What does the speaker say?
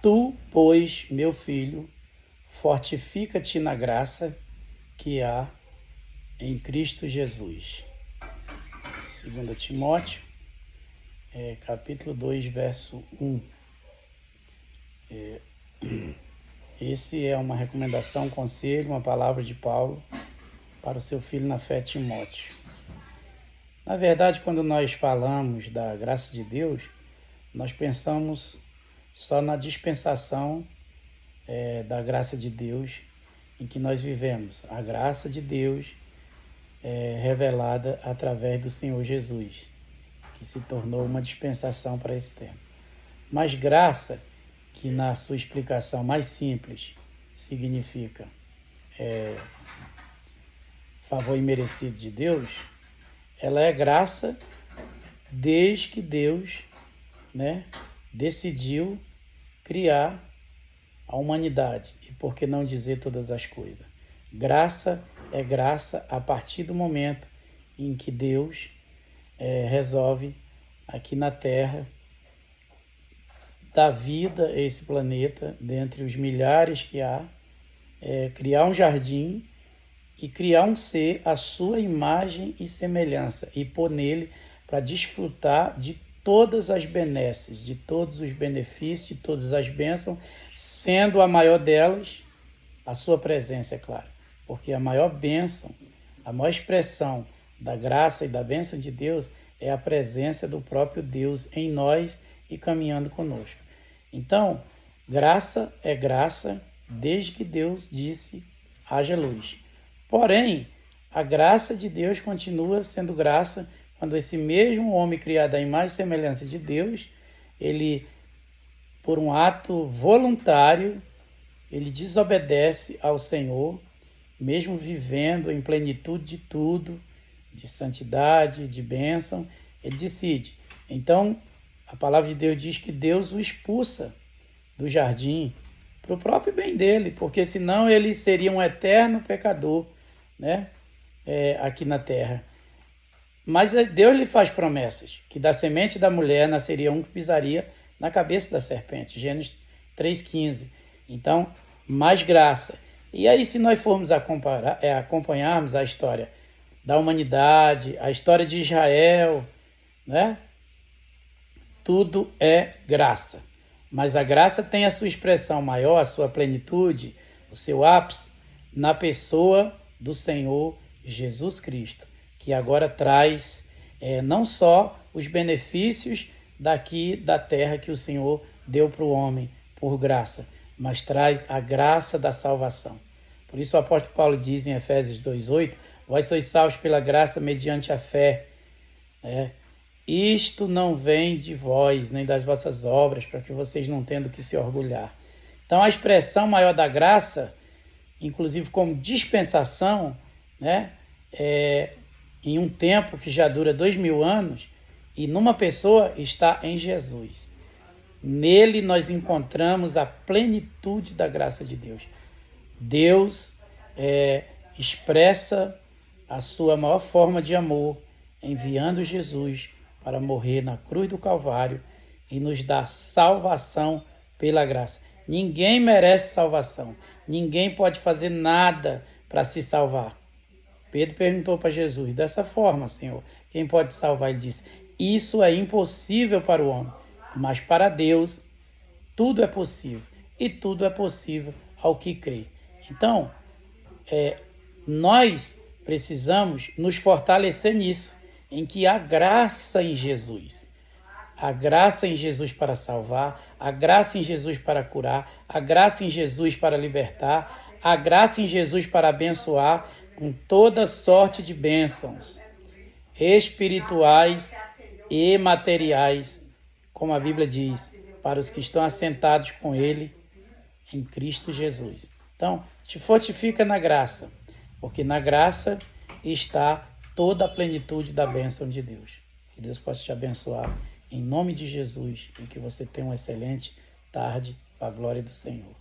Tu, pois, meu filho, fortifica-te na graça que há em Cristo Jesus. 2 Timóteo, capítulo 2, verso 1. Esse é uma recomendação, um conselho, uma palavra de Paulo para o seu filho na fé, Timóteo. Na verdade, quando nós falamos da graça de Deus, nós pensamos só na dispensação da graça de Deus em que nós vivemos. A graça de Deus revelada através do Senhor Jesus, que se tornou uma dispensação para esse tempo. Mas graça, que na sua explicação mais simples significa favor imerecido de Deus, ela é graça desde que Deus decidiu criar a humanidade. E por que não dizer todas as coisas? Graça é graça a partir do momento em que Deus resolve aqui na Terra dar vida a esse planeta, dentre os milhares que há, criar um jardim e criar um ser à sua imagem e semelhança e pôr nele para desfrutar de todas as benesses, de todos os benefícios, de todas as bênçãos, sendo a maior delas a sua presença, é claro. Porque a maior bênção, a maior expressão da graça e da bênção de Deus é a presença do próprio Deus em nós e caminhando conosco. Então, graça é graça desde que Deus disse haja luz. Porém, a graça de Deus continua sendo graça quando esse mesmo homem criado à imagem e semelhança de Deus, ele, por um ato voluntário, ele desobedece ao Senhor, mesmo vivendo em plenitude de tudo, de santidade, de bênção, ele decide. Então, a palavra de Deus diz que Deus o expulsa do jardim para o próprio bem dele, porque senão ele seria um eterno pecador, aqui na terra. Mas Deus lhe faz promessas, que da semente da mulher nasceria um que pisaria na cabeça da serpente, Gênesis 3,15. Então, mais graça. E aí, se nós formos acompanharmos a história da humanidade, a história de Israel, tudo é graça. Mas a graça tem a sua expressão maior, a sua plenitude, o seu ápice, na pessoa do Senhor Jesus Cristo, que agora traz não só os benefícios daqui da terra que o Senhor deu para o homem por graça, mas traz a graça da salvação. Por isso o apóstolo Paulo diz em Efésios 2,8, vós sois salvos pela graça mediante a fé. Isto não vem de vós, nem das vossas obras, para que vocês não tenham do que se orgulhar. Então a expressão maior da graça, inclusive como dispensação, em um tempo que já dura 2000 anos, e numa pessoa está em Jesus. Nele nós encontramos a plenitude da graça de Deus. Deus expressa a sua maior forma de amor, enviando Jesus para morrer na cruz do Calvário e nos dar salvação pela graça. Ninguém merece salvação. Ninguém pode fazer nada para se salvar. Pedro perguntou para Jesus, dessa forma, Senhor, quem pode salvar? Ele disse, isso é impossível para o homem, mas para Deus tudo é possível. E tudo é possível ao que crê. Então, nós precisamos nos fortalecer nisso, em que há graça em Jesus. A graça em Jesus para salvar, a graça em Jesus para curar, a graça em Jesus para libertar, a graça em Jesus para abençoar com toda sorte de bênçãos espirituais e materiais, como a Bíblia diz, para os que estão assentados com Ele em Cristo Jesus. Então, te fortifica na graça, porque na graça está toda a plenitude da bênção de Deus. Que Deus possa te abençoar em nome de Jesus e que você tenha uma excelente tarde para a glória do Senhor.